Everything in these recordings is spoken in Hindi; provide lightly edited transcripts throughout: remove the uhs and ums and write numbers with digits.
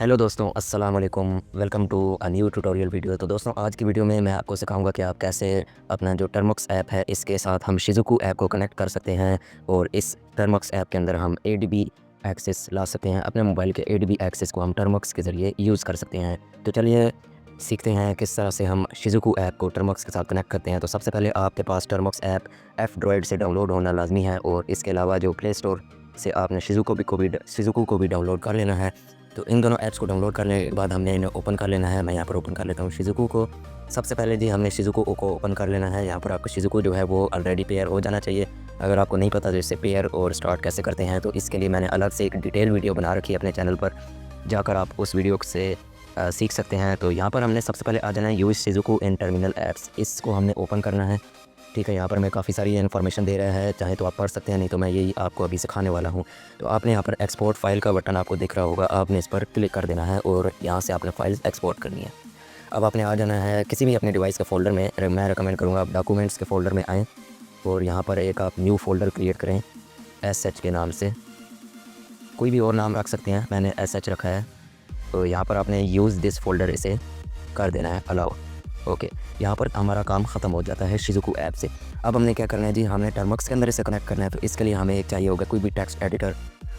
हेलो दोस्तों, अस्सलाम वालेकुम। Welcome to a new tutorial video. तो दोस्तों, आज की वीडियो में मैं आपको सिखाऊंगा कि आप कैसे अपना जो टर्मक्स ऐप है इसके साथ हम शिज़ुकू ऐप को कनेक्ट कर सकते हैं और इस टर्मक्स ऐप के अंदर हम एडीबी एक्सेस ला सकते हैं। अपने मोबाइल के एडीबी एक्सेस को हम टर्मक्स के ज़रिए यूज़ कर सकते हैं। तो चलिए सीखते हैं किस तरह से हम शिज़ुकू ऐप को टर्मक्स के साथ कनेक्ट करते हैं। तो सबसे पहले आपके पास टर्मक्स ऐप एफ-ड्रॉइड से डाउनलोड होना लाजमी है और इसके अलावा जो प्ले स्टोर से आपने शिज़ुकू को भी डाउनलोड कर लेना है। तो इन दोनों ऐप्स को डाउनलोड करने के बाद हमने इन्हें ओपन कर लेना है। मैं यहाँ पर ओपन कर लेता हूँ शिज़ुकू को। सबसे पहले जी हमने शिज़ुकू को ओपन कर लेना है। यहाँ पर आपका शिज़ुकू जो है वो ऑलरेडी पेयर हो जाना चाहिए। अगर आपको नहीं पता तो इससे पेयर और स्टार्ट कैसे करते हैं तो इसके लिए मैंने अलग से एक डिटेल वीडियो बना रखी है अपने चैनल पर, जाकर आप उस वीडियो से सीख सकते हैं। तो यहाँ पर हमने सबसे पहले आ जाना है यूज़ शिज़ुकू इन टर्मिनल ऐप्स। इसको हमने ओपन करना है। ठीक है, यहाँ पर मैं काफ़ी सारी इन्फॉर्मेशन दे रहा है, चाहे तो आप पढ़ सकते हैं, नहीं तो मैं यही आपको अभी सिखाने वाला हूँ। तो आपने यहाँ पर एक्सपोर्ट फाइल का बटन आपको दिख रहा होगा, आपने इस पर क्लिक कर देना है और यहाँ से आपने फाइल्स एक्सपोर्ट करनी है। अब आपने आ जाना है किसी भी अपने डिवाइस के फ़ोल्डर में। मैं रिकमेंड करूँगा आप डॉक्यूमेंट्स के फ़ोल्डर में आएँ और यहाँ पर एक आप न्यू फ़ोल्डर क्रिएट करें SH के नाम से। कोई भी और नाम रख सकते हैं, मैंने SH रखा है। तो यहाँ पर आपने यूज़ दिस फ़ोल्डर इसे कर देना है अलाउ। ओके, यहाँ पर हमारा काम ख़त्म हो जाता है शिज़ुकू ऐप से। अब हमने क्या करना है जी, हमने टर्मक्स के अंदर इसे कनेक्ट करना है। तो इसके लिए हमें एक चाहिए होगा कोई भी टेक्स्ट एडिटर।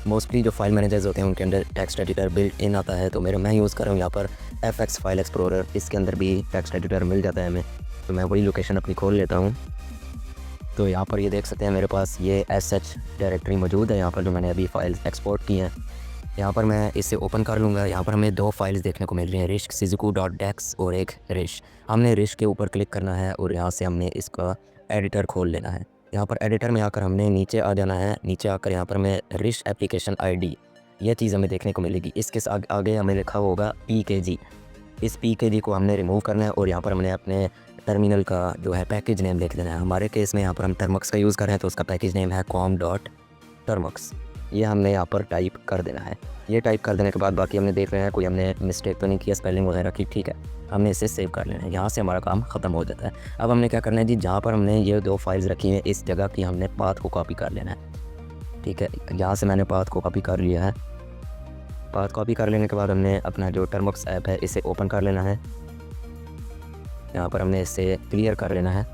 मोस्टली जो फाइल मैनेजर्स होते हैं उनके अंदर टेक्स्ट एडिटर बिल्ट इन आता है। तो मैं यूज़ कर रहा हूँ यहाँ पर FX फाइल एक्सप्लोरर। इसके अंदर भी टेक्स्ट एडिटर मिल जाता है हमें। तो मैं वही लोकेशन अपनी खोल लेता हूँ। तो यहाँ पर ये देख सकते हैं मेरे पास ये SH डायरेक्टरी मौजूद है यहाँ पर, जो मैंने अभी फाइल्स एक्सपोर्ट की हैं। यहाँ पर मैं इसे ओपन कर लूँगा। यहाँ पर हमें दो फाइल्स देखने को मिल रही हैं, रिस्क शिज़ुकू.dex और एक रिश। हमने रिश के ऊपर क्लिक करना है और यहाँ से हमने इसका एडिटर खोल लेना है। यहाँ पर एडिटर में आकर हमने नीचे आ जाना है। नीचे आकर यहाँ पर मैं रिश एप्लीकेशन ID, ये चीज़ हमें देखने को मिलेगी। इसके आगे हमें लिखा होगा PKG। इस PKG को हमने रिमूव करना है और यहाँ पर हमने अपने टर्मिनल का जो है पैकेज नेम लिख देना है। हमारे केस में यहाँ पर हम टर्मक्स का यूज़ कर रहे हैं तो उसका पैकेज नेम है com.termux। ये हमने यहाँ पर टाइप कर देना है। ये टाइप कर देने के बाद बाकी हमने देख रहे हैं कोई हमने मिस्टेक तो नहीं किया स्पेलिंग वगैरह की। ठीक है, हमने इसे सेव कर लेना है। यहाँ से हमारा काम ख़त्म हो जाता है। अब हमने क्या करना है जी, जहाँ पर हमने ये दो फाइल्स रखी हैं इस जगह की हमने पाथ को कॉपी कर लेना है। ठीक है, यहाँ से मैंने पाथ को कॉपी कर लिया है। पाथ कॉपी कर लेने के बाद हमने अपना जो टर्मक्स ऐप है इसे ओपन कर लेना है। यहाँ पर हमने इसे क्लियर कर लेना है।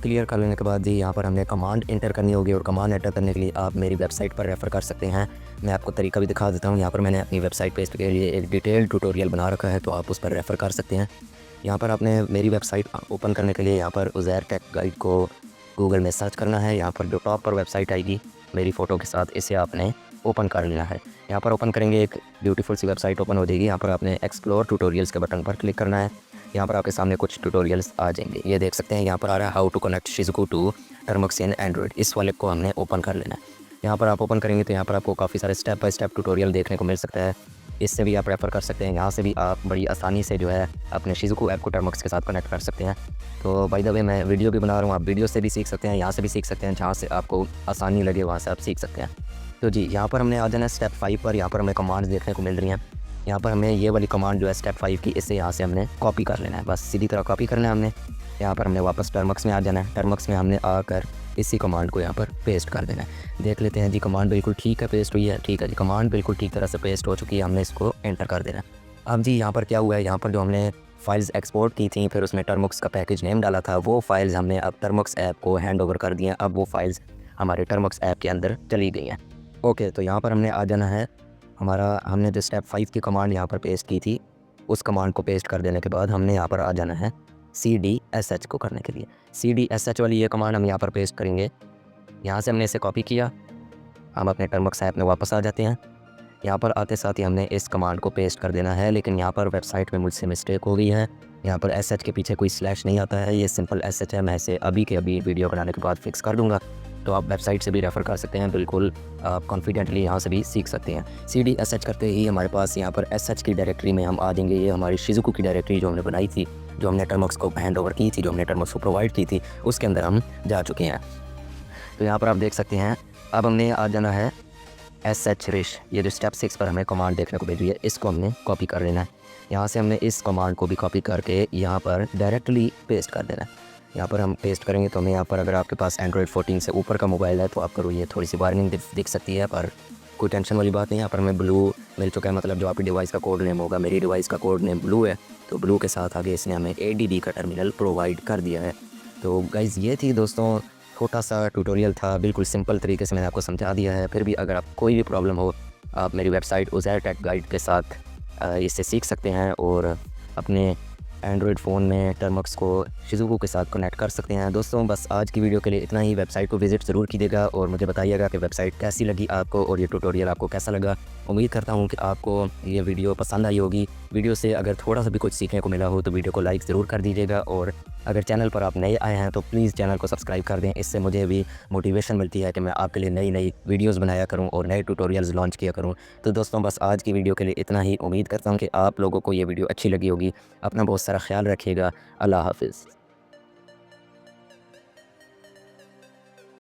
क्लियर कर लेने के बाद जी यहाँ पर हमने कमांड इंटर करनी होगी और कमांड एंटर करने के लिए आप मेरी वेबसाइट पर रेफ़र कर सकते हैं। मैं आपको तरीका भी दिखा देता हूँ। यहाँ पर मैंने अपनी वेबसाइट पे इसके लिए एक डिटेल ट्यूटोरियल बना रखा है, तो आप उस पर रेफ़र कर सकते हैं। यहाँ पर आपने मेरी वेबसाइट ओपन करने के लिए यहाँ पर उज़ैर टेक गाइड को गूगल में सर्च करना है। यहाँ पर जो टॉप पर वेबसाइट आएगी मेरी फ़ोटो के साथ, इसे आपने ओपन कर लेना है। यहाँ पर ओपन करेंगे एक ब्यूटीफुल सी वेबसाइट ओपन हो जाएगी। यहाँ पर आपने एक्सप्लोर ट्यूटोरियल्स के बटन पर क्लिक करना है। यहाँ पर आपके सामने कुछ ट्यूटोरियल्स आ जाएंगे। ये देख सकते हैं यहाँ पर आ रहा है how to connect Shizuku to Termux in Android. इस वाले को हमने ओपन कर लेना है। यहाँ पर आप ओपन करेंगे तो यहाँ पर आपको काफ़ी सारे स्टेप बाय स्टेप ट्यूटोरियल देखने को मिल सकता है। इससे भी आप रेफ़र कर सकते हैं। यहाँ से भी आप बड़ी आसानी से जो है अपने शिज़ुकू ऐप को टर्मक्स के साथ कनेक्ट कर सकते हैं। तो बाय द वे मैं वीडियो भी बना रहा हूँ, आप वीडियो से भी सीख सकते हैं, यहाँ से भी सीख सकते हैं। जहाँ से आपको आसानी लगे वहाँ से आप सीख सकते हैं। तो जी यहाँ पर हमने आ जाना है स्टेप 5 पर। यहाँ पर हमें कमांड्स देखने को मिल रही हैं। यहाँ पर हमें ये वाली कमांड जो है स्टेप 5 की, इसे यहाँ से हमने कॉपी कर लेना है। बस सीधी तरह कॉपी करना है हमने। यहाँ पर हमने वापस टर्मक्स में आ जाना है। टर्मक्स में हमने आकर इसी कमांड को यहाँ पर पेस्ट कर देना है। देख लेते हैं जी, कमांड बिल्कुल ठीक है, पेस्ट हुई है। ठीक है जी, कमांड बिल्कुल ठीक तरह से पेस्ट हो चुकी है। हमने इसको एंटर कर देना है। अब जी यहाँ पर क्या हुआ है, यहाँ पर जो हमने फाइल्स एक्सपोर्ट की थी फिर उसमें टर्मक्स का पैकेज नेम डाला था, वो फाइल्स हमने अब टर्मक्स ऐप को हैंड ओवर कर दी हैं। अब वो फाइल्स हमारे टर्मक्स ऐप के अंदर चली गई हैं। ओके, तो यहाँ पर हमने आ जाना है हमने जो स्टेप 5 की कमांड यहाँ पर पेस्ट की थी, उस कमांड को पेस्ट कर देने के बाद हमने यहाँ पर आ जाना है CDSH को करने के लिए। CDSH वाली ये कमांड हम यहाँ पर पेस्ट करेंगे। यहाँ से हमने इसे कॉपी किया। हम अपने टर्मक्स ऐप में वापस आ जाते हैं। यहाँ पर आते साथ ही हमने इस कमांड को पेस्ट कर देना है, लेकिन यहाँ पर वेबसाइट में मुझसे मिस्टेक हो गई है। यहाँ पर SH के पीछे कोई स्लैश नहीं आता है, ये सिंपल SH है। मैं इसे अभी के अभी वीडियो बनाने के बाद फिक्स कर दूँगा। तो आप वेबसाइट से भी रेफ़र कर सकते हैं, बिल्कुल आप कॉन्फिडेंटली यहाँ से भी सीख सकते हैं। CDSH करते ही हमारे पास यहाँ पर SH की डायरेक्टरी में हम आ जाएंगे। ये हमारी शिज़ुकू की डायरेक्टरी जो हमने बनाई थी, जो हमने टर्मक्स को हैंड ओवर की थी, जो हमने टर्मक्स को प्रोवाइड की थी, उसके अंदर हम जा चुके हैं। तो यहाँ पर आप देख सकते हैं अब हमने आ जाना है SH रिश। ये जो स्टेप 6 पर हमें कमांड देखने को मिल रही है, इसको हमने कॉपी कर लेना है। यहाँ से हमने इस कमांड को भी कॉपी करके यहाँ पर डायरेक्टली पेस्ट कर देना है। यहाँ पर हम पेस्ट करेंगे तो हमें यहाँ पर अगर आपके पास एंड्रॉयड 14 से ऊपर का मोबाइल है तो आपको ये थोड़ी सी वार्निंग दिख सकती है, पर कोई टेंशन वाली बात नहीं है। यहाँ पर हमें ब्लू मिल चुका है, मतलब जो आपकी डिवाइस का कोड नेम होगा। मेरी डिवाइस का कोड नेम ब्लू है, तो ब्लू के साथ आगे इसने हमें ADB का टर्मिनल प्रोवाइड कर दिया है। तो गाइज़ ये थी दोस्तों छोटा सा ट्यूटोरियल था, बिल्कुल सिंपल तरीके से मैंने आपको समझा दिया है। फिर भी अगर आप कोई भी प्रॉब्लम हो, आप मेरी वेबसाइट उज़ैर टेक गाइड के साथ इससे सीख सकते हैं और अपने एंड्रॉयड फ़ोन में टर्मक्स को शिज़ुकू के साथ कनेक्ट कर सकते हैं। दोस्तों बस आज की वीडियो के लिए इतना ही। वेबसाइट को विज़िट ज़रूर कीजिएगा और मुझे बताइएगा कि वेबसाइट कैसी लगी आपको और ये ट्यूटोरियल आपको कैसा लगा। उम्मीद करता हूँ कि आपको ये वीडियो पसंद आई होगी। वीडियो से अगर थोड़ा सा भी कुछ सीखने को मिला हो तो वीडियो को लाइक ज़रूर कर दीजिएगा, और अगर चैनल पर आप नए आए हैं तो प्लीज़ चैनल को सब्सक्राइब कर दें। इससे मुझे भी मोटिवेशन मिलती है कि मैं आपके लिए नई नई वीडियोज़ बनाया करूँ और नए ट्यूटोरियल्स लॉन्च किया करूँ। तो दोस्तों बस आज की वीडियो के लिए इतना ही। उम्मीद करता हूँ कि आप लोगों को ये वीडियो अच्छी लगी होगी। अपना बहुत सारा ख्याल रखिएगा। अल्लाह हाफ़िज़।